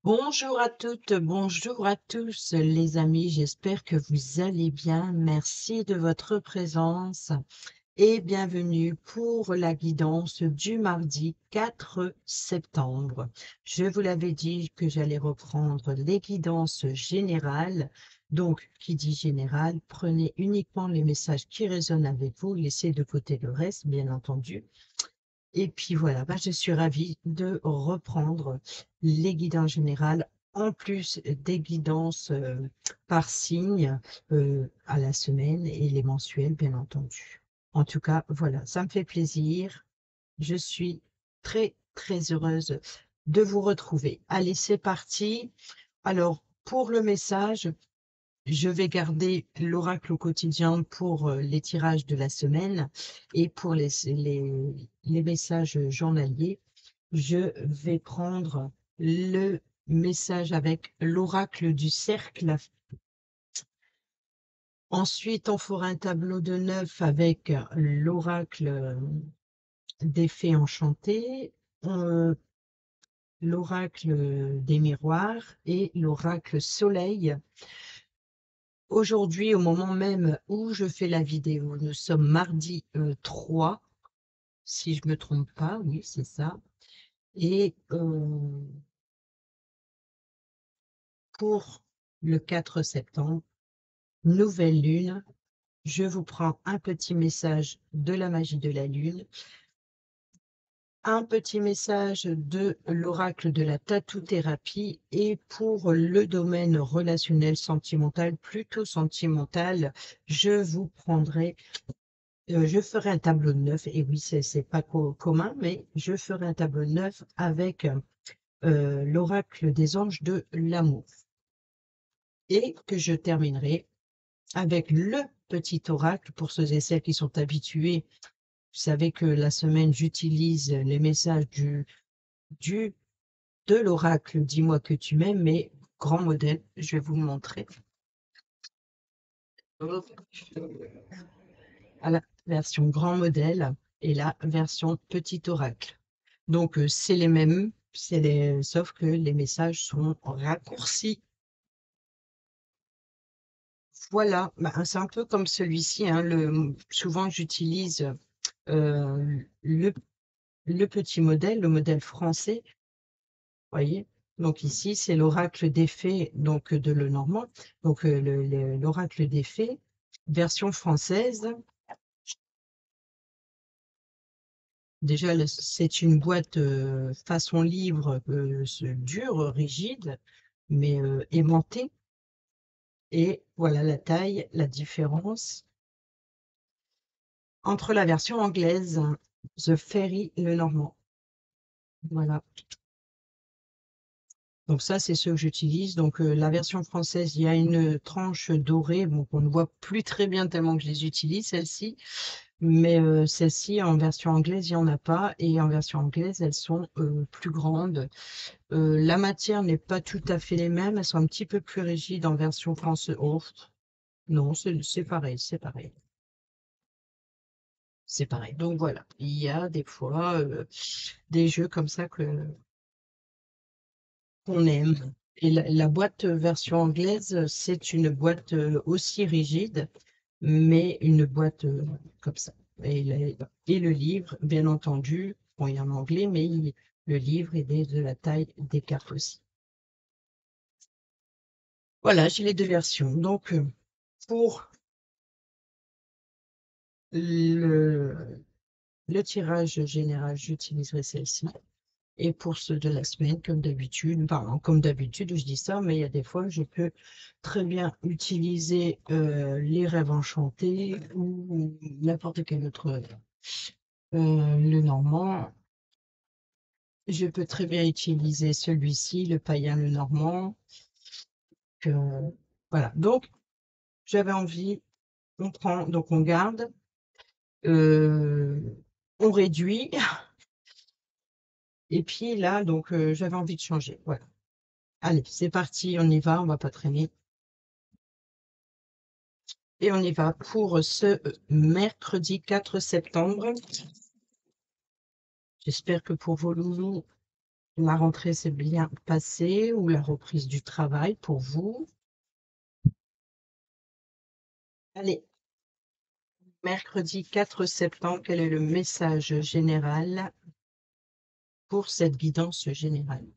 Bonjour à toutes, bonjour à tous les amis, j'espère que vous allez bien. Merci de votre présence et bienvenue pour la guidance du mardi 4 septembre. Je vous l'avais dit que j'allais reprendre les guidances générales. Donc, qui dit général, prenez uniquement les messages qui résonnent avec vous, laissez de côté le reste, bien entendu. Et puis voilà, je suis ravie de reprendre les guidances générales, en plus des guidances par signe à la semaine et les mensuels, bien entendu. En tout cas, voilà, ça me fait plaisir. Je suis très, très heureuse de vous retrouver. Allez, c'est parti. Alors, pour le message, je vais garder l'oracle au quotidien pour les tirages de la semaine et pour les messages journaliers. Je vais prendre le message avec l'oracle du cercle. Ensuite, on fera un tableau de 9 avec l'oracle des fées enchantées, l'oracle des miroirs et l'oracle soleil. Aujourd'hui, au moment même où je fais la vidéo, nous sommes mardi 3, si je me trompe pas, oui, c'est ça. Et pour le 4 septembre, nouvelle lune, je vous prends un petit message de la magie de la lune, un petit message de l'oracle de la tatou-thérapie et pour le domaine relationnel sentimental, plutôt sentimental, je vous prendrai je ferai un tableau de 9, et oui, c'est pas commun, mais je ferai un tableau de 9 avec l'oracle des anges de l'amour. Et que je terminerai avec le petit oracle pour ceux et celles qui sont habitués. Vous savez que la semaine, j'utilise les messages du de l'oracle Dis-moi que tu m'aimes, mais grand modèle, je vais vous le montrer. À la version grand modèle et la version petit oracle. Donc, c'est les mêmes, sauf que les messages sont raccourcis. Voilà, c'est un peu comme celui-ci, hein, souvent j'utilise euh, le, le petit modèle, le modèle français, voyez. Donc ici, c'est l'oracle des fées, donc de Lenormand, donc l'oracle des fées, version française. Déjà, c'est une boîte façon livre, dure, rigide, mais aimantée. Et voilà la taille, la différence entre la version anglaise, The Fairy Lenormand. Voilà. Donc ça, c'est ce que j'utilise. Donc la version française, il y a une tranche dorée, bon, qu'on ne voit plus très bien tellement que je les utilise, celle-ci. Mais celle-ci, en version anglaise, il n'y en a pas. Et en version anglaise, elles sont plus grandes. La matière n'est pas tout à fait les mêmes. Elles sont un petit peu plus rigides en version française. Oh, non, c'est pareil, c'est pareil. C'est pareil. Donc voilà, il y a des fois des jeux comme ça qu'on aime. Et la boîte version anglaise, c'est une boîte aussi rigide, mais une boîte comme ça. Et le livre, bien entendu, bon, il est en anglais, mais le livre est de la taille des cartes aussi. Voilà, j'ai les deux versions. Donc, pour le, le tirage général, j'utiliserai celle-ci. Et pour ceux de la semaine, comme d'habitude, pardon, comme d'habitude, je dis ça, mais il y a des fois, je peux très bien utiliser les rêves enchantés ou n'importe quel autre, le normand. Je peux très bien utiliser celui-ci, le païen, le normand. Voilà, donc j'avais envie, on prend, donc on garde, euh, on réduit, et puis là, donc j'avais envie de changer. Voilà. Allez, c'est parti, on y va, on va pas traîner. Et on y va pour ce mercredi 4 septembre. J'espère que pour vos loulous, La rentrée s'est bien passée ou la reprise du travail pour vous? Allez, mercredi 4 septembre, quel est le message général pour cette guidance générale?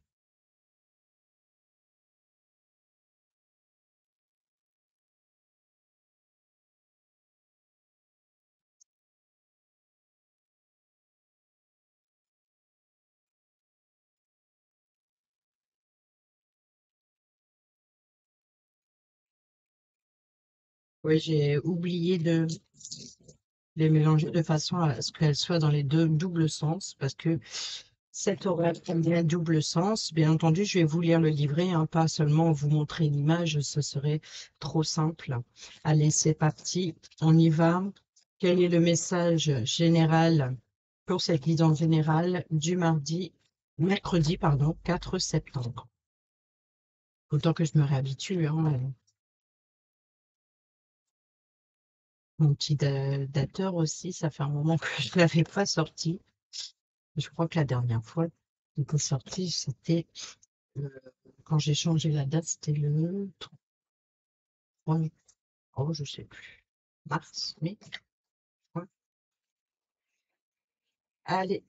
Oui, j'ai oublié de les mélanger de façon à ce qu'elles soient dans les deux doubles sens, parce que cet horaire aime bien double sens. Bien entendu, je vais vous lire le livret, hein, pas seulement vous montrer l'image, ce serait trop simple. Allez, c'est parti, on y va. Quel est le message général pour cette guidance générale du mercredi, pardon, 4 septembre? Autant que je me réhabitue, hein. Mon petit dateur aussi, ça fait un moment que je ne l'avais pas sorti. Je crois que la dernière fois qu'il était sorti, c'était quand j'ai changé la date, c'était le 3, oh, je sais plus, mars, mai. Ouais. Allez,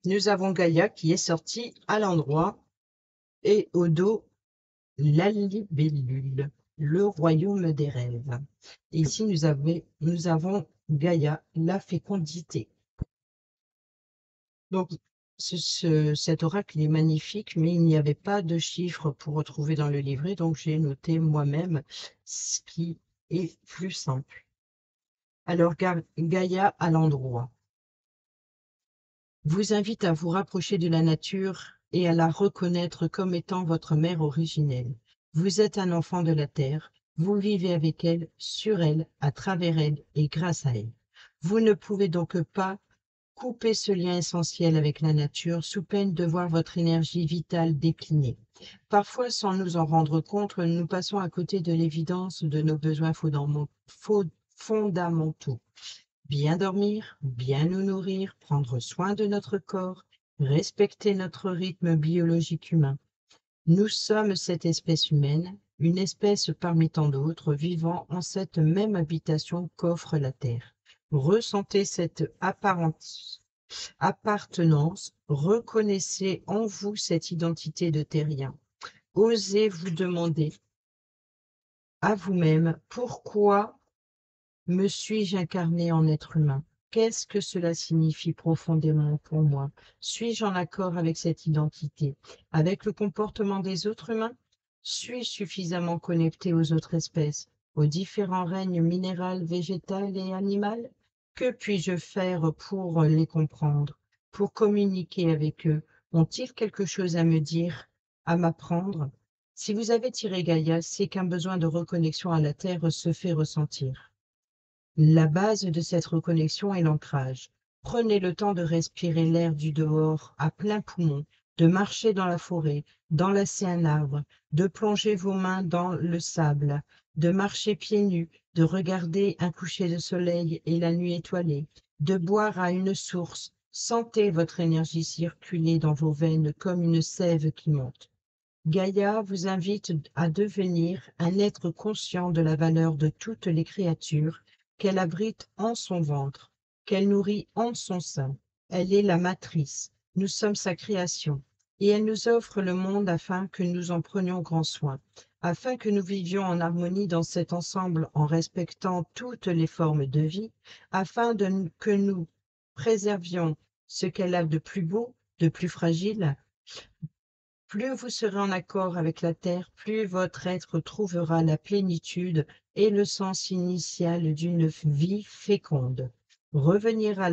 nous avons Gaïa qui est sortie à l'endroit et au dos, la libellule, le royaume des rêves. Et ici, nous avons Gaïa, la fécondité. Donc, cet oracle est magnifique, mais il n'y avait pas de chiffres pour retrouver dans le livret, donc j'ai noté moi-même ce qui est plus simple. Alors, Gaïa à l'endroit vous invite à vous rapprocher de la nature et à la reconnaître comme étant votre mère originelle. Vous êtes un enfant de la terre, vous vivez avec elle, sur elle, à travers elle et grâce à elle. Vous ne pouvez donc pas couper ce lien essentiel avec la nature sous peine de voir votre énergie vitale décliner. Parfois, sans nous en rendre compte, nous passons à côté de l'évidence de nos besoins fondamentaux. Bien dormir, bien nous nourrir, prendre soin de notre corps, respecter notre rythme biologique humain. Nous sommes cette espèce humaine, une espèce parmi tant d'autres, vivant en cette même habitation qu'offre la Terre. Ressentez cette appartenance, reconnaissez en vous cette identité de terrien. Osez vous demander à vous-même pourquoi me suis-je incarné en être humain? Qu'est-ce que cela signifie profondément pour moi? Suis-je en accord avec cette identité, avec le comportement des autres humains? Suis-je suffisamment connecté aux autres espèces, aux différents règnes minéral, végétal et animal? Que puis-je faire pour les comprendre, pour communiquer avec eux? Ont-ils quelque chose à me dire, à m'apprendre? Si vous avez tiré Gaïa, c'est qu'un besoin de reconnexion à la Terre se fait ressentir. La base de cette reconnexion est l'ancrage. Prenez le temps de respirer l'air du dehors à plein poumon, de marcher dans la forêt, d'enlacer un arbre, de plonger vos mains dans le sable, de marcher pieds nus, de regarder un coucher de soleil et la nuit étoilée, de boire à une source. Sentez votre énergie circuler dans vos veines comme une sève qui monte. Gaïa vous invite à devenir un être conscient de la valeur de toutes les créatures qu'elle abrite en son ventre, qu'elle nourrit en son sein. Elle est la matrice, nous sommes sa création, et elle nous offre le monde afin que nous en prenions grand soin, afin que nous vivions en harmonie dans cet ensemble en respectant toutes les formes de vie, afin que nous préservions ce qu'elle a de plus beau, de plus fragile. Plus vous serez en accord avec la terre, plus votre être trouvera la plénitude et le sens initial d'une vie féconde. Revenir à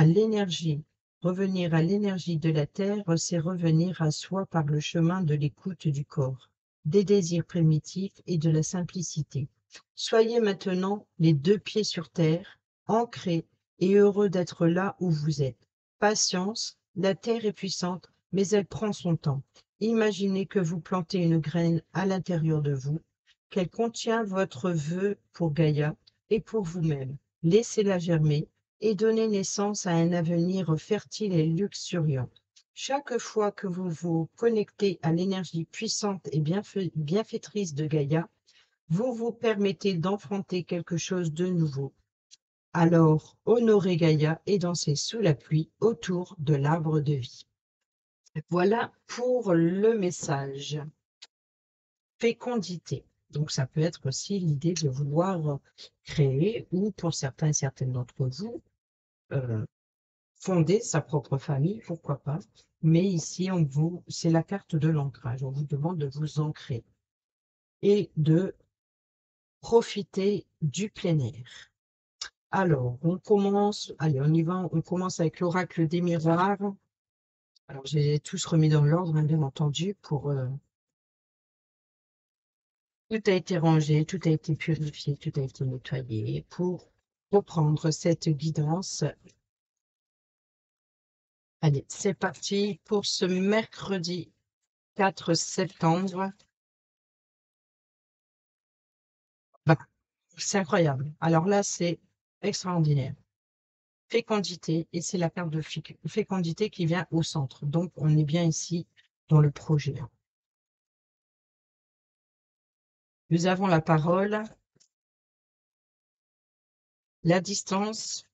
l'énergie, revenir à l'énergie de la terre, c'est revenir à soi par le chemin de l'écoute du corps, des désirs primitifs et de la simplicité. Soyez maintenant les deux pieds sur terre, ancrés et heureux d'être là où vous êtes. Patience, la terre est puissante, mais elle prend son temps. Imaginez que vous plantez une graine à l'intérieur de vous, qu'elle contient votre vœu pour Gaïa et pour vous-même. Laissez-la germer et donner naissance à un avenir fertile et luxuriant. Chaque fois que vous vous connectez à l'énergie puissante et bienfaitrice de Gaïa, vous vous permettez d'enfanter quelque chose de nouveau. Alors, honorez Gaïa et dansez sous la pluie autour de l'arbre de vie. Voilà pour le message. Fécondité. Donc, ça peut être aussi l'idée de vouloir créer, ou pour certains et certaines d'entre vous, fonder sa propre famille, pourquoi pas. Mais ici, c'est la carte de l'ancrage. On vous demande de vous ancrer et de profiter du plein air. Alors, on commence, allez, on y va, on commence avec l'oracle des miroirs. Alors, j'ai tous remis dans l'ordre, hein, bien entendu, pour tout a été rangé, tout a été purifié, tout a été nettoyé pour reprendre cette guidance. Allez, c'est parti pour ce mercredi 4 septembre. Bah, c'est incroyable. Alors là, c'est extraordinaire. Fécondité, et c'est la carte de fécondité qui vient au centre. Donc, on est bien ici dans le projet. Nous avons la parole, la distance,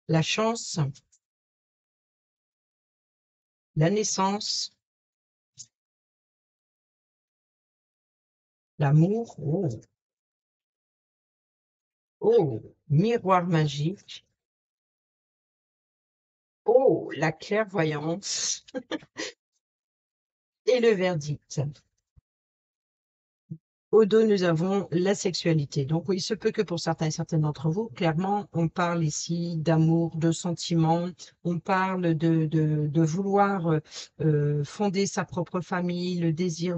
la chance, la naissance, l'amour, oh, miroir magique, oh, la clairvoyance et le verdict. Au dos, nous avons la sexualité. Donc, oui, il se peut que pour certains et certaines d'entre vous, clairement, on parle ici d'amour, de sentiments, on parle de vouloir fonder sa propre famille, le désir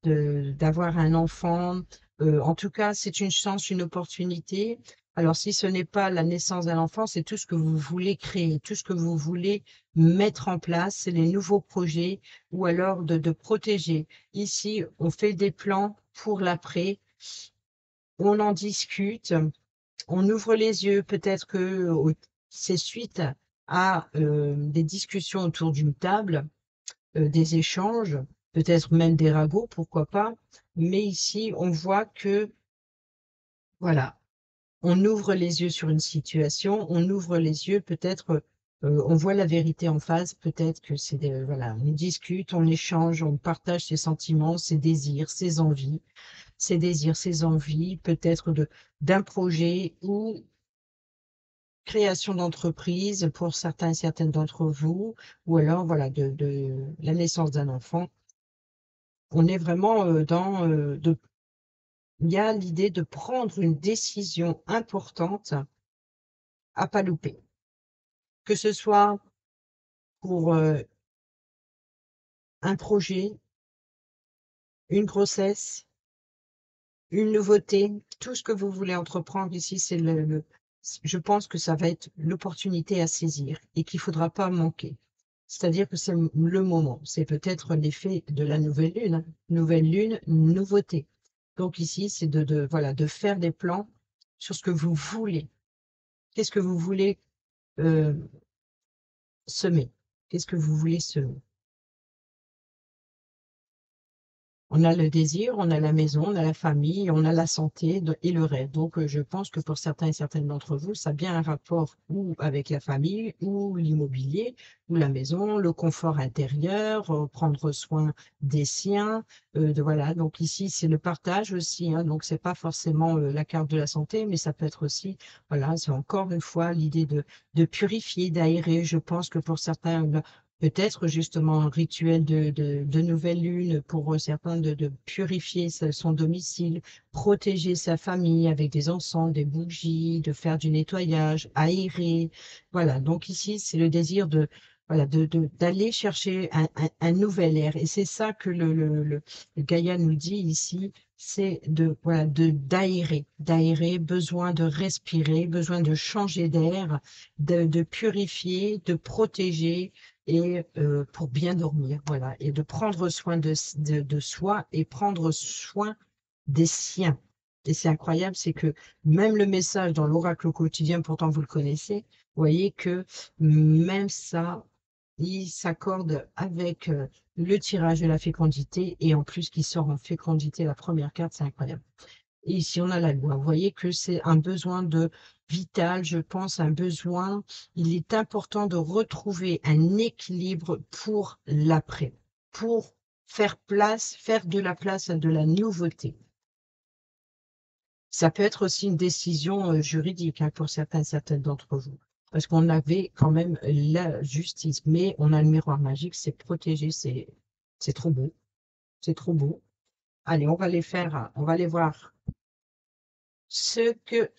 d'avoir un enfant. En tout cas, c'est une chance, une opportunité. Alors, si ce n'est pas la naissance d'un enfant, c'est tout ce que vous voulez créer, tout ce que vous voulez mettre en place, c'est les nouveaux projets, ou alors de protéger. Ici, on fait des plans pour l'après, on en discute, on ouvre les yeux, peut-être que c'est suite à des discussions autour d'une table, des échanges, peut-être même des ragots, pourquoi pas. Mais ici, on voit que, voilà, on ouvre les yeux sur une situation, on ouvre les yeux, peut-être, on voit la vérité en face, peut-être que c'est voilà, on discute, on échange, on partage ses sentiments, ses désirs, ses envies, ses envies, peut-être d'un projet ou création d'entreprise pour certains et certaines d'entre vous, ou alors voilà, de la naissance d'un enfant. On est vraiment il y a l'idée de prendre une décision importante à pas louper. Que ce soit pour un projet, une grossesse, une nouveauté, tout ce que vous voulez entreprendre ici, c'est je pense que ça va être l'opportunité à saisir et qu'il ne faudra pas manquer. C'est-à-dire que c'est le moment. C'est peut-être l'effet de la nouvelle lune, hein. Nouvelle lune, nouveauté. Donc ici, c'est voilà, de faire des plans sur ce que vous voulez. Qu'est-ce que vous voulez euh, semer? Qu'est-ce que vous voulez semer? On a le désir, on a la maison, on a la famille, on a la santé et le rêve. Donc, je pense que pour certains et certaines d'entre vous, ça a bien un rapport ou avec la famille, ou l'immobilier, ou la maison, le confort intérieur, prendre soin des siens. Voilà. Donc ici, c'est le partage aussi, hein. Donc, c'est pas forcément la carte de la santé, mais ça peut être aussi, voilà, c'est encore une fois l'idée de purifier, d'aérer. Je pense que pour certains, peut-être justement un rituel de nouvelle lune pour certains de purifier son domicile, protéger sa famille avec des encens, des bougies, de faire du nettoyage, aérer. Voilà, donc ici, c'est le désir voilà, d'aller chercher un nouvel air. Et c'est ça que le Gaïa nous dit ici, c'est voilà, d'aérer, besoin de respirer, besoin de changer d'air, de purifier, de protéger, et pour bien dormir, voilà, et de prendre soin de soi et prendre soin des siens. Et c'est incroyable, c'est que même le message dans l'oracle quotidien, pourtant vous le connaissez, Vous voyez que même ça, il s'accorde avec le tirage de la fécondité et en plus qui sort en fécondité, la première carte, c'est incroyable. Et ici, on a la loi. Vous voyez que c'est un besoin de vital, je pense, un besoin. Il est important de retrouver un équilibre pour l'après, pour faire place, faire de la place à de la nouveauté. Ça peut être aussi une décision juridique hein, pour certaines d'entre vous, parce qu'on avait quand même la justice, mais on a le miroir magique, c'est protégé, c'est trop beau, c'est trop beau. Allez, on va les faire, on va aller voir ce que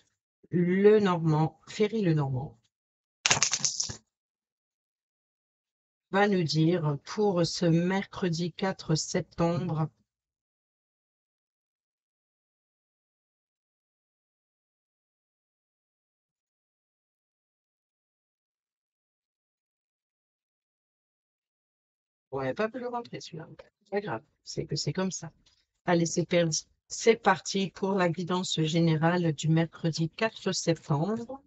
le Normand, Ferry le Normand, va nous dire pour ce mercredi 4 septembre. Ouais, pas plus le rentrer celui-là. Pas grave, c'est que c'est comme ça. Allez, c'est parti pour la guidance générale du mercredi 4 septembre.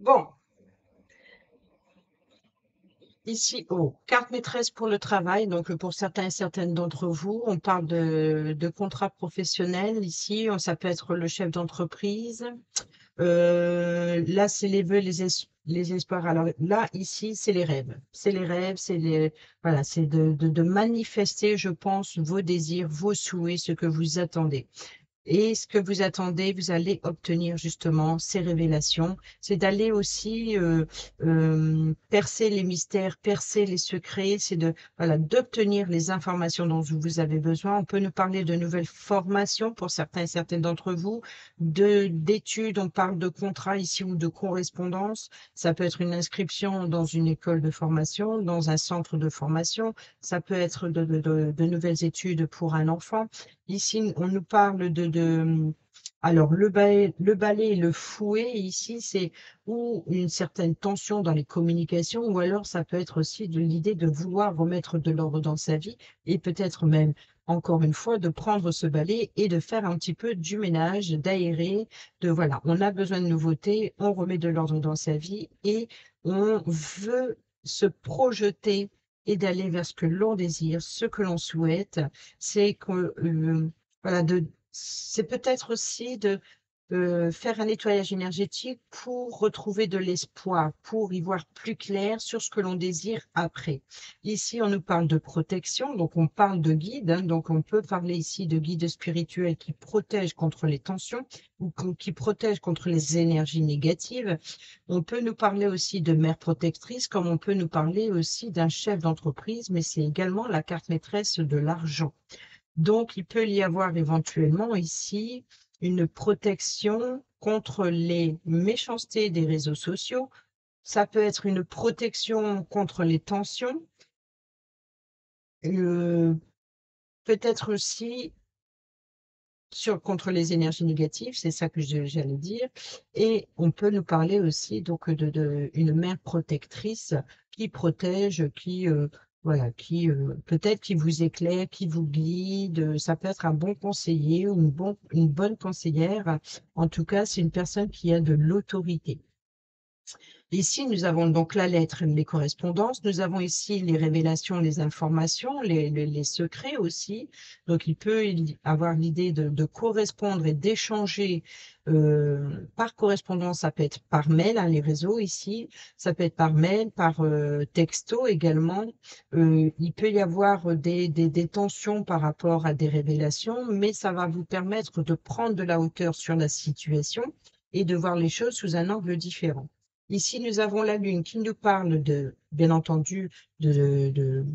Bon, ici, oh, carte maîtresse pour le travail. Donc, pour certains et certaines d'entre vous, on parle de contrat professionnel. Ici, ça peut être le chef d'entreprise. Là, c'est les vœux, les espoirs. Alors là, ici, c'est les rêves. C'est les rêves, voilà, c'est de manifester, je pense, vos désirs, vos souhaits, ce que vous attendez. Et ce que vous attendez, vous allez obtenir justement ces révélations. C'est d'aller aussi percer les mystères, percer les secrets. C'est de voilà d'obtenir les informations dont vous avez besoin. On peut nous parler de nouvelles formations pour certains et certaines d'entre vous, d'études. On parle de contrats ici ou de correspondance. Ça peut être une inscription dans une école de formation, dans un centre de formation. Ça peut être de nouvelles études pour un enfant. Ici, on nous parle alors le balai et le fouet, ici, c'est ou une certaine tension dans les communications, ou alors ça peut être aussi de l'idée de vouloir remettre de l'ordre dans sa vie, et peut-être même, encore une fois, de prendre ce balai et de faire un petit peu du ménage, d'aérer, voilà, on a besoin de nouveautés, on remet de l'ordre dans sa vie, et on veut se projeter et d'aller vers ce que l'on désire, ce que l'on souhaite c'est que voilà, c'est peut-être aussi de faire un nettoyage énergétique pour retrouver de l'espoir, pour y voir plus clair sur ce que l'on désire après. Ici, on nous parle de protection, donc on parle de guide, hein, donc on peut parler ici de guide spirituel qui protège contre les tensions ou qui protège contre les énergies négatives. On peut nous parler aussi de mère protectrice, comme on peut nous parler aussi d'un chef d'entreprise, mais c'est également la carte maîtresse de l'argent. Donc, il peut y avoir éventuellement ici une protection contre les méchancetés des réseaux sociaux. Ça peut être une protection contre les tensions. Euh, Peut-être aussi contre les énergies négatives, c'est ça que j'allais dire. Et on peut nous parler aussi donc une mère protectrice qui protège, voilà, peut-être qui vous éclaire, qui vous guide. Ça peut être un bon conseiller ou une bonne conseillère. En tout cas, c'est une personne qui a de l'autorité. Ici, nous avons donc la lettre, les correspondances. Nous avons ici les révélations, les informations, les secrets aussi. Donc, il peut y avoir l'idée de correspondre et d'échanger par correspondance. Ça peut être par mail, hein, les réseaux ici. Ça peut être par mail, par texto également. Il peut y avoir des tensions par rapport à des révélations, mais ça va vous permettre de prendre de la hauteur sur la situation et de voir les choses sous un angle différent. Ici, nous avons la Lune qui nous parle de, bien entendu, de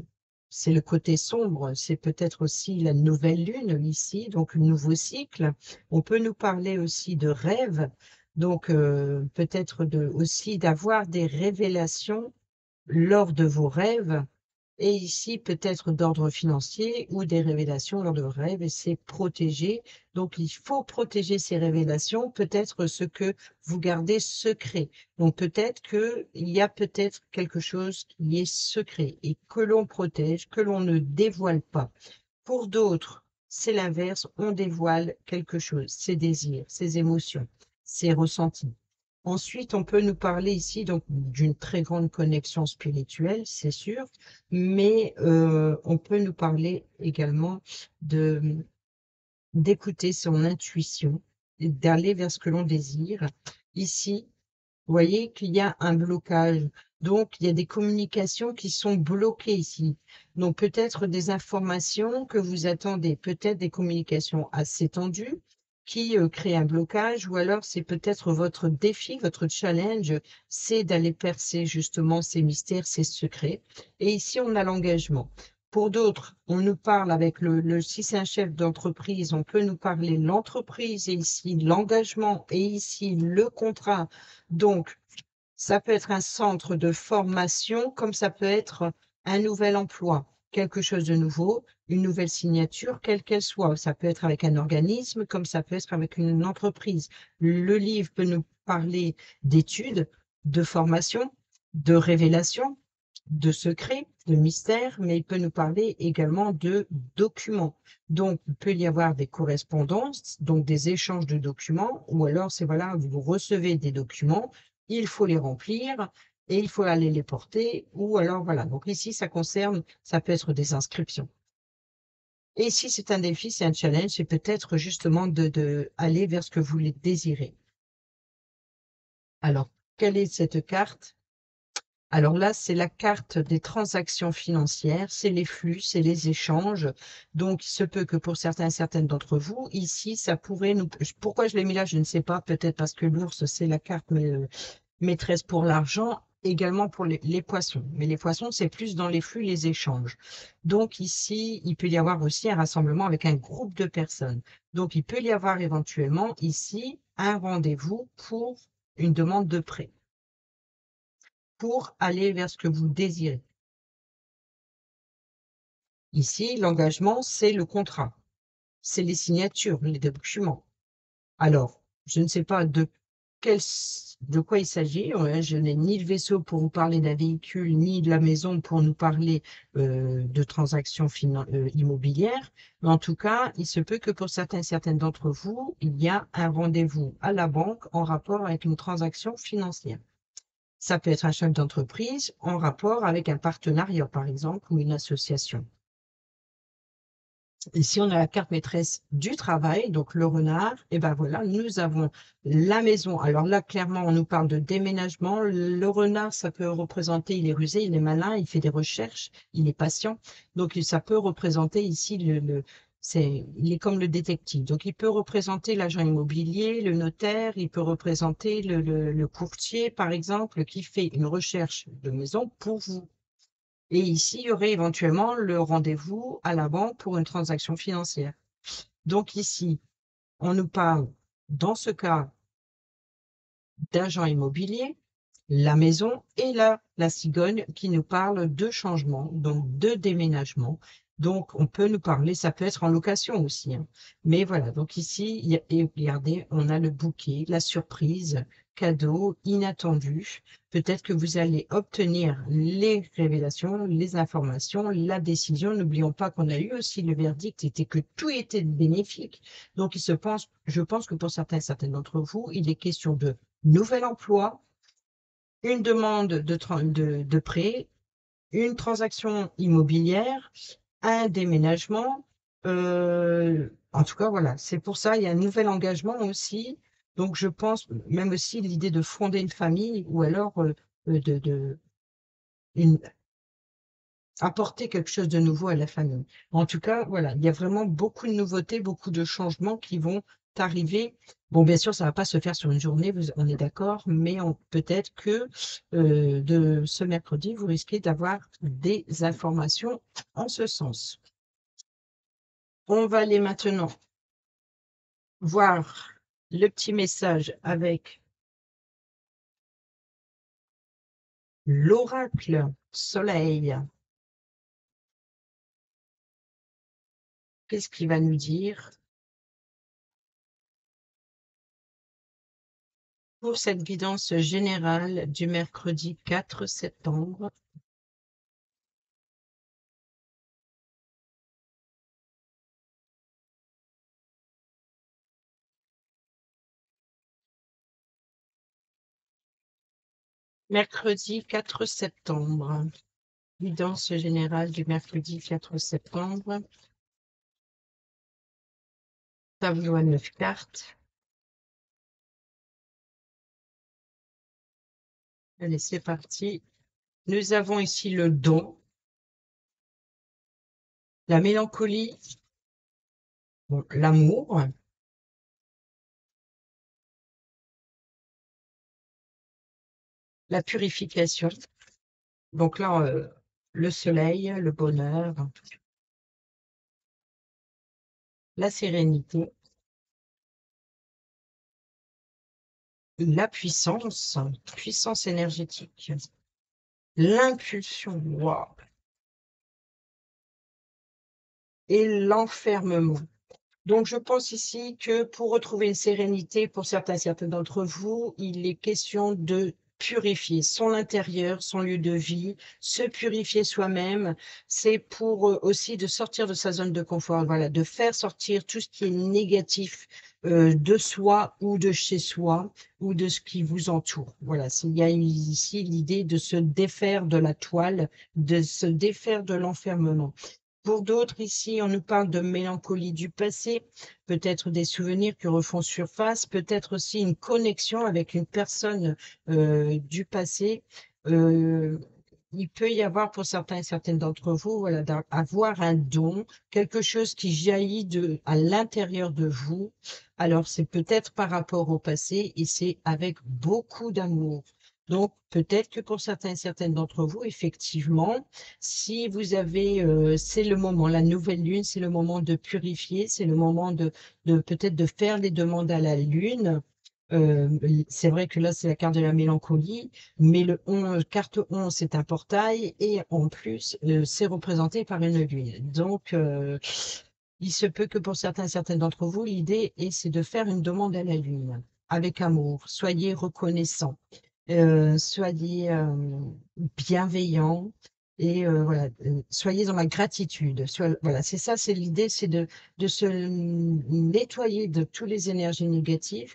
c'est le côté sombre, c'est peut-être aussi la nouvelle Lune ici, donc un nouveau cycle. On peut nous parler aussi de rêves, donc peut-être aussi d'avoir des révélations lors de vos rêves, et ici peut-être d'ordre financier ou des révélations lors de vos rêves, et c'est protégé. Donc il faut protéger ces révélations, peut-être ce que vous gardez secret. Donc peut-être qu'il y a peut-être quelque chose qui est secret et que l'on protège, que l'on ne dévoile pas. Pour d'autres, c'est l'inverse, on dévoile quelque chose, ses désirs, ses émotions, ses ressentis. Ensuite, on peut nous parler ici donc d'une très grande connexion spirituelle, c'est sûr, mais on peut nous parler également de d'écouter son intuition, et d'aller vers ce que l'on désire. Ici, vous voyez qu'il y a un blocage. Donc, il y a des communications qui sont bloquées ici. Donc, peut-être des informations que vous attendez, peut-être des communications assez tendues qui créent un blocage, ou alors c'est peut-être votre défi, votre challenge, c'est d'aller percer justement ces mystères, ces secrets. Et ici, on a l'engagement. Pour d'autres, on nous parle avec si c'est un chef d'entreprise, on peut nous parler l'entreprise et ici l'engagement et ici le contrat. Donc, ça peut être un centre de formation, comme ça peut être un nouvel emploi, quelque chose de nouveau, une nouvelle signature, quelle qu'elle soit. Ça peut être avec un organisme, comme ça peut être avec une entreprise. Le livre peut nous parler d'études, de formation, de révélation, de secrets, de mystères, mais il peut nous parler également de documents. Donc, il peut y avoir des correspondances, donc des échanges de documents, ou alors c'est voilà, vous recevez des documents, il faut les remplir et il faut aller les porter, ou alors voilà. Donc ici, ça peut être des inscriptions. Et si c'est un défi, c'est un challenge, c'est peut-être justement de aller vers ce que vous désirez. Alors, quelle est cette carte? Alors là, c'est la carte des transactions financières, c'est les flux, c'est les échanges. Donc, il se peut que pour certaines d'entre vous, ici, ça pourrait nous... Pourquoi je l'ai mis là, je ne sais pas. Peut-être parce que l'ours, c'est la carte maîtresse pour l'argent, également pour les poissons. Mais les poissons, c'est plus dans les flux, les échanges. Donc ici, il peut y avoir aussi un rassemblement avec un groupe de personnes. Donc, il peut y avoir éventuellement ici un rendez-vous pour une demande de prêt, pour aller vers ce que vous désirez. Ici, l'engagement, c'est le contrat, c'est les signatures, les documents. Alors, je ne sais pas de quoi il s'agit. Je n'ai ni le vaisseau pour vous parler d'un véhicule, ni de la maison pour nous parler de transactions immobilières. Mais en tout cas, il se peut que pour certaines d'entre vous, il y a un rendez-vous à la banque en rapport avec une transaction financière. Ça peut être un chef d'entreprise en rapport avec un partenariat, par exemple, ou une association. Ici, on a la carte maîtresse du travail, donc le renard. Et ben voilà, nous avons la maison. Alors là, clairement, on nous parle de déménagement. Le renard, ça peut représenter, il est rusé, il est malin, il fait des recherches, il est patient. Donc, ça peut représenter ici il est comme le détective. Donc, il peut représenter l'agent immobilier, le notaire, il peut représenter le courtier, par exemple, qui fait une recherche de maison pour vous. Et ici, il y aurait éventuellement le rendez-vous à la banque pour une transaction financière. Donc ici, on nous parle, dans ce cas, d'agent immobilier, la maison et la cigogne qui nous parle de changement, donc de déménagement. Donc, on peut nous parler, ça peut être en location aussi, hein. Mais voilà, donc ici, et regardez, on a le bouquet, la surprise, cadeau inattendu. Peut-être que vous allez obtenir les révélations, les informations, la décision. N'oublions pas qu'on a eu aussi le verdict, c'était que tout était bénéfique. Donc, je pense que pour certaines d'entre vous, il est question de nouvel emploi, une demande de prêt, une transaction immobilière, un déménagement. En tout cas, voilà, c'est pour ça, il y a un nouvel engagement aussi. Donc, je pense même aussi l'idée de fonder une famille ou alors de une, apporter quelque chose de nouveau à la famille. En tout cas, voilà, il y a vraiment beaucoup de nouveautés, beaucoup de changements qui vont arriver. Bon, bien sûr, ça ne va pas se faire sur une journée, on est d'accord, mais peut-être que de ce mercredi, vous risquez d'avoir des informations en ce sens. On va aller maintenant voir le petit message avec l'oracle soleil. Qu'est-ce qu'il va nous dire pour cette guidance générale du mercredi 4 septembre? Mercredi 4 septembre. Guidance générale du mercredi 4 septembre. Tableau à 9 cartes. Allez, c'est parti. Nous avons ici le don, la mélancolie, bon, l'amour, la purification. Donc là, le soleil, le bonheur, la sérénité, la puissance, puissance énergétique, l'impulsion, wow, et l'enfermement. Donc, je pense ici que pour retrouver une sérénité, pour certains d'entre vous, il est question de purifier son intérieur, son lieu de vie, se purifier soi-même. C'est pour aussi de sortir de sa zone de confort, voilà, de faire sortir tout ce qui est négatif de soi ou de chez soi ou de ce qui vous entoure. Voilà, il y a ici l'idée de se défaire de la toile, de se défaire de l'enfermement. Pour d'autres, ici, on nous parle de mélancolie du passé, peut-être des souvenirs qui refont surface, peut-être aussi une connexion avec une personne du passé. Euh, il peut y avoir pour certains et certaines d'entre vous, voilà, avoir un don, quelque chose qui jaillit à l'intérieur de vous. Alors, c'est peut-être par rapport au passé et c'est avec beaucoup d'amour. Donc, peut-être que pour certains et certaines d'entre vous, effectivement, si vous avez, c'est le moment, la nouvelle lune, c'est le moment de purifier, c'est le moment de peut-être de faire des demandes à la lune. C'est vrai que là, c'est la carte de la mélancolie, mais le 11, carte 11, c'est un portail et en plus, c'est représenté par une lune. Donc, il se peut que pour certains et certaines d'entre vous, l'idée c'est de faire une demande à la lune avec amour. Soyez reconnaissants. Soyez bienveillants et voilà, soyez dans la gratitude. Voilà, c'est ça, c'est l'idée, c'est de se nettoyer de toutes les énergies négatives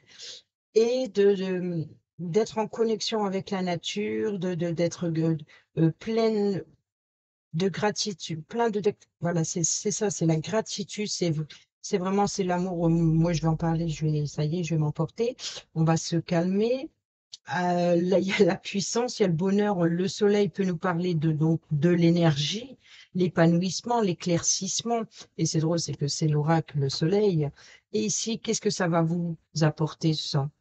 et d'être en connexion avec la nature, d'être pleine de gratitude, voilà, c'est ça, c'est la gratitude, c'est vraiment, c'est l'amour. Moi, je vais en parler, ça y est, je vais m'emporter. On va se calmer. Là, il y a la puissance, il y a le bonheur. Le soleil peut nous parler donc, de l'énergie, l'épanouissement, l'éclaircissement. Et c'est drôle, c'est que c'est l'oracle, le soleil. Et ici, qu'est-ce que ça va vous apporter, ça?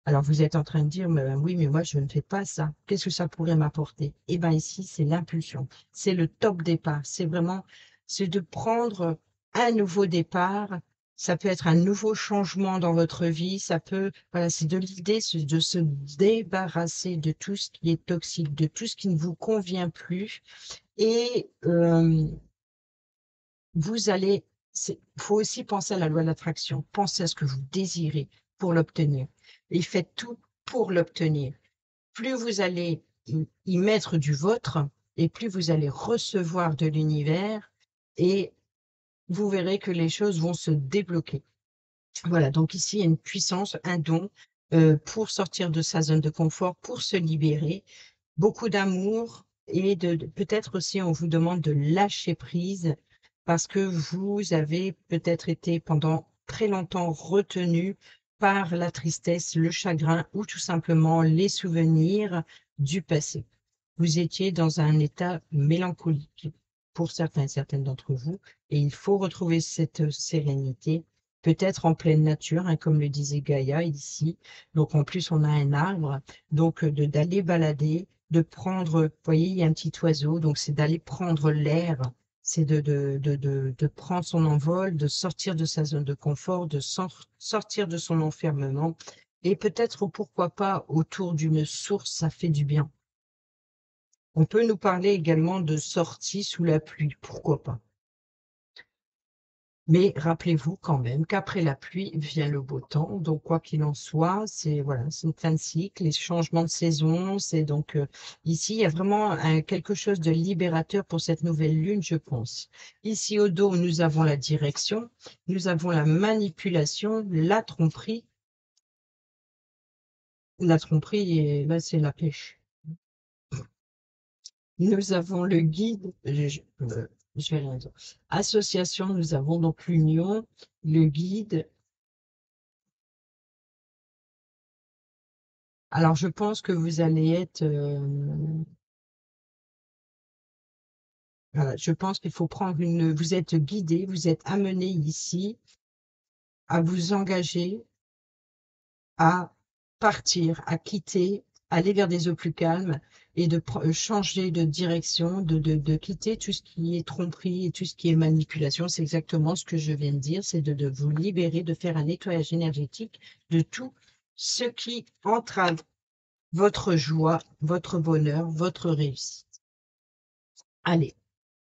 Alors, vous êtes en train de dire, mais oui, mais moi, je ne fais pas ça. Qu'est-ce que ça pourrait m'apporter? Eh bien, ici, c'est l'impulsion. C'est le top départ. C'est vraiment, c'est de prendre un nouveau départ. Ça peut être un nouveau changement dans votre vie. Ça peut, voilà, c'est de l'idée de se débarrasser de tout ce qui est toxique, de tout ce qui ne vous convient plus. Et vous allez, il faut aussi penser à la loi de l'attraction. Pensez à ce que vous désirez pour l'obtenir. Et faites tout pour l'obtenir. Plus vous allez y mettre du vôtre, et plus vous allez recevoir de l'univers, et vous verrez que les choses vont se débloquer. Voilà, donc ici, il y a une puissance, un don pour sortir de sa zone de confort, pour se libérer, beaucoup d'amour et peut-être aussi on vous demande de lâcher prise parce que vous avez peut-être été pendant très longtemps retenu par la tristesse, le chagrin ou tout simplement les souvenirs du passé. Vous étiez dans un état mélancolique pour certains et certaines d'entre vous et il faut retrouver cette sérénité peut-être en pleine nature, hein, comme le disait Gaïa ici. Donc en plus, on a un arbre, donc d'aller balader, de prendre, vous voyez, il y a un petit oiseau, donc c'est d'aller prendre l'air, c'est de prendre son envol, de sortir de sa zone de confort, de sortir de son enfermement. Et peut-être, pourquoi pas, autour d'une source, ça fait du bien. On peut nous parler également de sortie sous la pluie, pourquoi pas. Mais rappelez-vous quand même qu'après la pluie vient le beau temps. Donc, quoi qu'il en soit, c'est voilà, c'est une fin de cycle, les changements de saison. C'est donc ici, il y a vraiment quelque chose de libérateur pour cette nouvelle lune, je pense. Ici, au dos, nous avons la direction, nous avons la manipulation, la tromperie. La tromperie, et là, c'est la pêche. Nous avons le guide, je vais rien dire. Association, nous avons donc l'union, le guide. Alors, je pense que vous allez être, voilà, je pense qu'il faut prendre vous êtes guidé, vous êtes amené ici à vous engager, à partir, à quitter, aller vers des eaux plus calmes et de changer de direction, de quitter tout ce qui est tromperie et tout ce qui est manipulation. C'est exactement ce que je viens de dire, c'est de vous libérer, de faire un nettoyage énergétique de tout ce qui entrave votre joie, votre bonheur, votre réussite. Allez,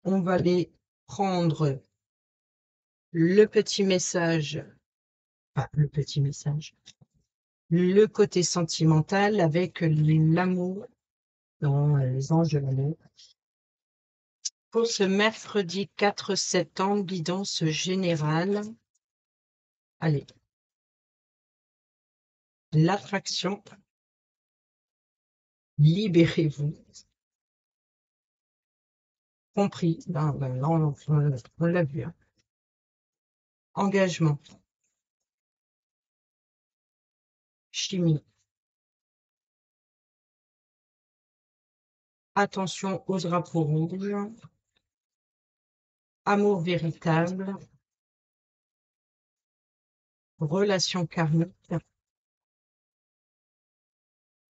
on va aller prendre le petit message, pas le petit message, le côté sentimental avec l'amour dans les anges de l'amour. Pour ce mercredi 4 septembre, guidance générale. Allez, l'attraction, libérez-vous. Compris, là, on l'a vu. Hein. Engagement, chimie. Attention aux drapeaux rouges. Amour véritable. Relation karmique.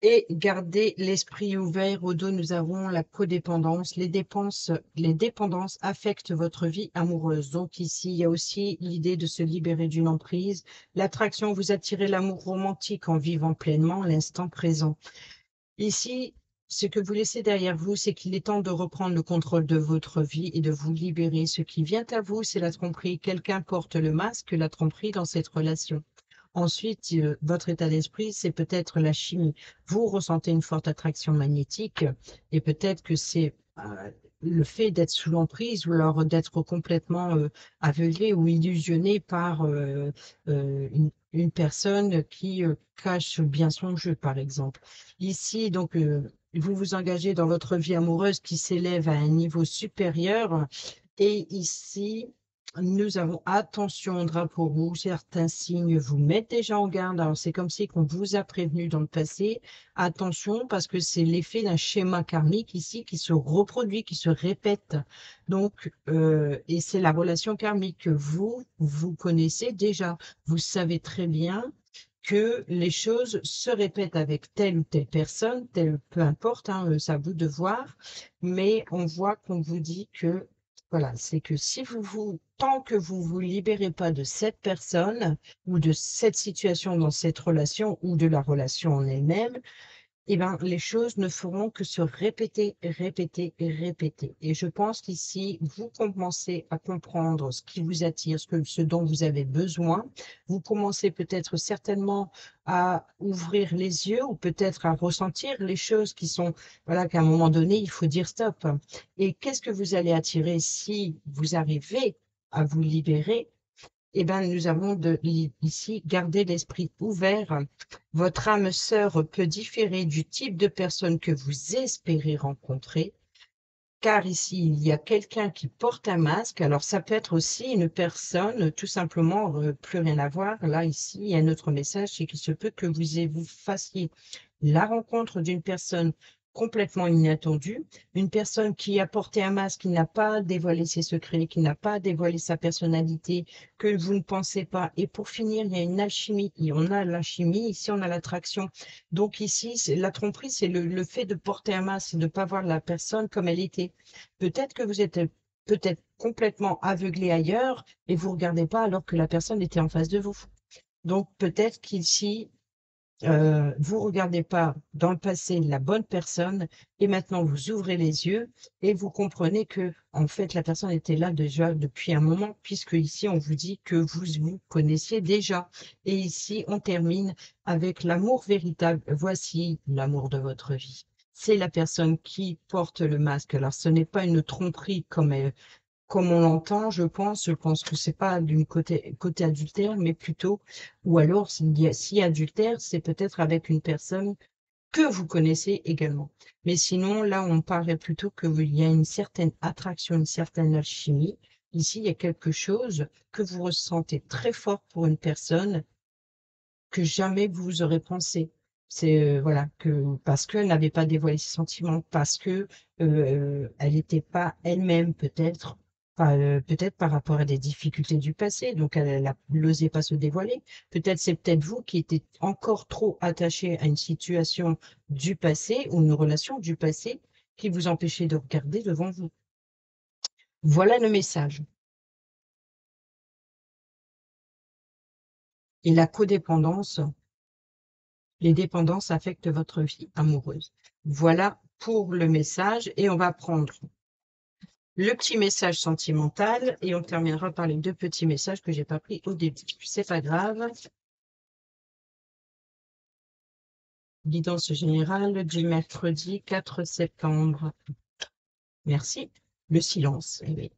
Et garder l'esprit ouvert. Au dos, nous avons la codépendance. Les dépendances affectent votre vie amoureuse. Donc ici, il y a aussi l'idée de se libérer d'une emprise. L'attraction, vous attirez l'amour romantique en vivant pleinement l'instant présent. Ici, ce que vous laissez derrière vous, c'est qu'il est temps de reprendre le contrôle de votre vie et de vous libérer. Ce qui vient à vous, c'est la tromperie. Quelqu'un porte le masque, la tromperie dans cette relation. Ensuite, votre état d'esprit, c'est peut-être la chimie. Vous ressentez une forte attraction magnétique et peut-être que c'est le fait d'être sous l'emprise ou alors d'être complètement aveuglé ou illusionné par une personne qui cache bien son jeu, par exemple. Ici, donc, vous vous engagez dans votre vie amoureuse qui s'élève à un niveau supérieur et ici, nous avons attention, drapeau rouge, certains signes vous mettent déjà en garde. Alors, c'est comme si on vous a prévenu dans le passé. Attention, parce que c'est l'effet d'un schéma karmique ici qui se reproduit, qui se répète. Donc, et c'est la relation karmique que vous connaissez déjà. Vous savez très bien que les choses se répètent avec telle ou telle personne, peu importe, hein, c'est à vous de voir, mais on voit qu'on vous dit que voilà, c'est que si tant que vous vous libérez pas de cette personne ou de cette situation dans cette relation ou de la relation en elle-même, eh ben, les choses ne feront que se répéter, répéter et répéter. Et je pense qu'ici, vous commencez à comprendre ce qui vous attire, ce dont vous avez besoin. Vous commencez peut-être certainement à ouvrir les yeux ou peut-être à ressentir les choses qui sont, voilà, qu'à un moment donné, il faut dire stop. Et qu'est-ce que vous allez attirer si vous arrivez à vous libérer? Eh bien, nous avons ici gardé l'esprit ouvert. Votre âme sœur peut différer du type de personne que vous espérez rencontrer, car ici, il y a quelqu'un qui porte un masque. Alors, ça peut être aussi une personne, tout simplement, plus rien à voir. Là, ici, il y a un autre message, c'est qu'il se peut que vous fassiez la rencontre d'une personne complètement inattendu, une personne qui a porté un masque, qui n'a pas dévoilé ses secrets, qui n'a pas dévoilé sa personnalité, que vous ne pensez pas. Et pour finir, il y a une alchimie. Et on a l'alchimie, ici on a l'attraction. Donc ici, la tromperie, c'est le fait de porter un masque, de ne pas voir la personne comme elle était. Peut-être que vous êtes peut-être complètement aveuglé ailleurs et vous ne regardez pas alors que la personne était en face de vous. Donc peut-être qu'ici, vous regardez pas dans le passé la bonne personne et maintenant vous ouvrez les yeux et vous comprenez que en fait la personne était là déjà depuis un moment, puisque ici on vous dit que vous vous connaissiez déjà. Et ici on termine avec l'amour véritable. Voici l'amour de votre vie. C'est la personne qui porte le masque. Alors ce n'est pas une tromperie comme on l'entend, je pense que c'est pas d'une côté adultère, mais plutôt, ou alors s'il y a adultère, c'est peut-être avec une personne que vous connaissez également. Mais sinon, là, on parlerait plutôt qu'il y a une certaine attraction, une certaine alchimie. Ici, il y a quelque chose que vous ressentez très fort pour une personne que jamais vous aurez pensé. C'est voilà que parce qu'elle n'avait pas dévoilé ses sentiments, parce que elle n'était pas elle-même peut-être, peut-être par rapport à des difficultés du passé, donc elle n'osait pas se dévoiler. Peut-être c'est peut-être vous qui étiez encore trop attaché à une situation du passé ou une relation du passé qui vous empêchait de regarder devant vous. Voilà le message. Et la codépendance, les dépendances affectent votre vie amoureuse. Voilà pour le message et on va prendre le petit message sentimental et on terminera par les deux petits messages que j'ai pas pris au début. C'est pas grave. Guidance générale du mercredi 4 septembre. Merci. Le silence. Eh oui.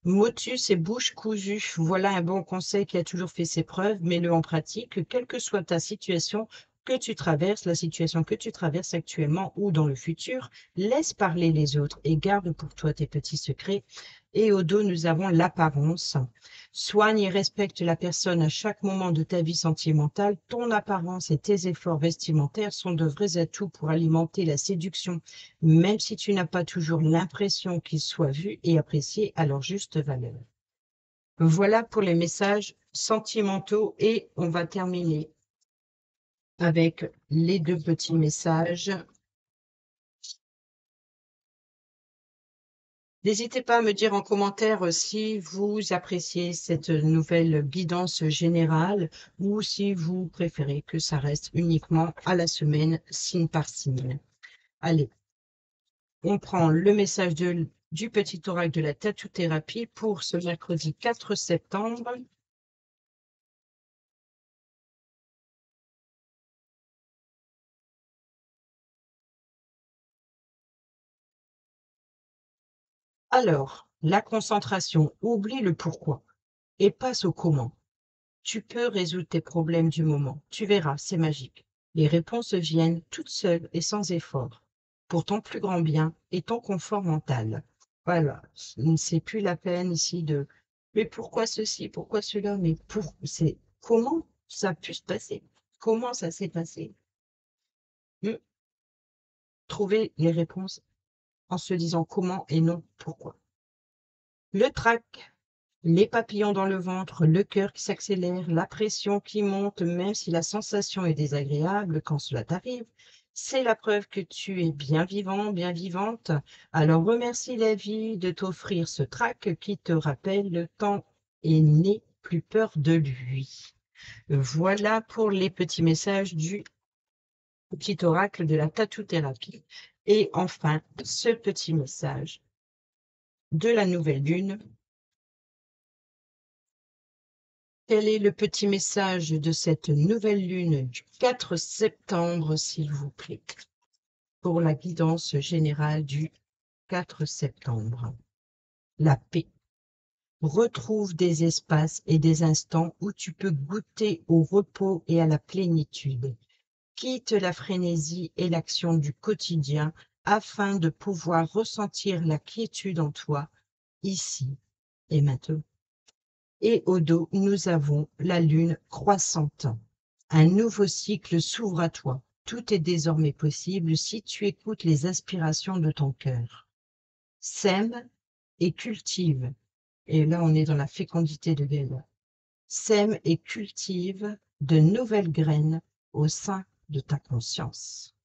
Motus et bouche cousue. Voilà un bon conseil qui a toujours fait ses preuves. Mets-le en pratique, quelle que soit ta situation que tu traverses, la situation que tu traverses actuellement ou dans le futur. Laisse parler les autres et garde pour toi tes petits secrets. Et au dos, nous avons l'apparence. Soigne et respecte la personne à chaque moment de ta vie sentimentale. Ton apparence et tes efforts vestimentaires sont de vrais atouts pour alimenter la séduction, même si tu n'as pas toujours l'impression qu'ils soient vus et appréciés à leur juste valeur. Voilà pour les messages sentimentaux et on va terminer avec les deux petits messages. N'hésitez pas à me dire en commentaire si vous appréciez cette nouvelle guidance générale ou si vous préférez que ça reste uniquement à la semaine, signe par signe. Allez, on prend le message du petit oracle de la tattoo-thérapie pour ce mercredi 4 septembre. Alors, la concentration, oublie le pourquoi et passe au comment. Tu peux résoudre tes problèmes du moment. Tu verras, c'est magique. Les réponses viennent toutes seules et sans effort, pour ton plus grand bien et ton confort mental. Voilà, c'est plus la peine ici de mais pourquoi ceci, pourquoi cela, mais c'est comment ça a pu se passer, comment ça s'est passé. Hmm. Trouver les réponses en se disant comment et non pourquoi. Le trac, les papillons dans le ventre, le cœur qui s'accélère, la pression qui monte, même si la sensation est désagréable quand cela t'arrive, c'est la preuve que tu es bien vivant, bien vivante. Alors remercie la vie de t'offrir ce trac qui te rappelle le temps et n'aie plus peur de lui. Voilà pour les petits messages du petit oracle de la tattoo-thérapie. Et enfin, ce petit message de la nouvelle lune. Quel est le petit message de cette nouvelle lune du 4 septembre, s'il vous plaît, pour la guidance générale du 4 septembre? La paix. Retrouve des espaces et des instants où tu peux goûter au repos et à la plénitude. Quitte la frénésie et l'action du quotidien afin de pouvoir ressentir la quiétude en toi, ici et maintenant. Et au dos, nous avons la lune croissante. Un nouveau cycle s'ouvre à toi. Tout est désormais possible si tu écoutes les aspirations de ton cœur. Sème et cultive. Et là, on est dans la fécondité de Gaïa. Sème et cultive de nouvelles graines au sein de ta conscience.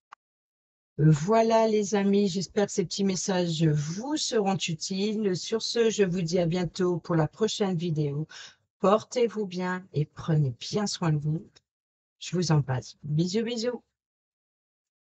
Voilà les amis, j'espère que ces petits messages vous seront utiles. Sur ce, je vous dis à bientôt pour la prochaine vidéo. Portez-vous bien et prenez bien soin de vous. Je vous embrasse. Bisous, bisous.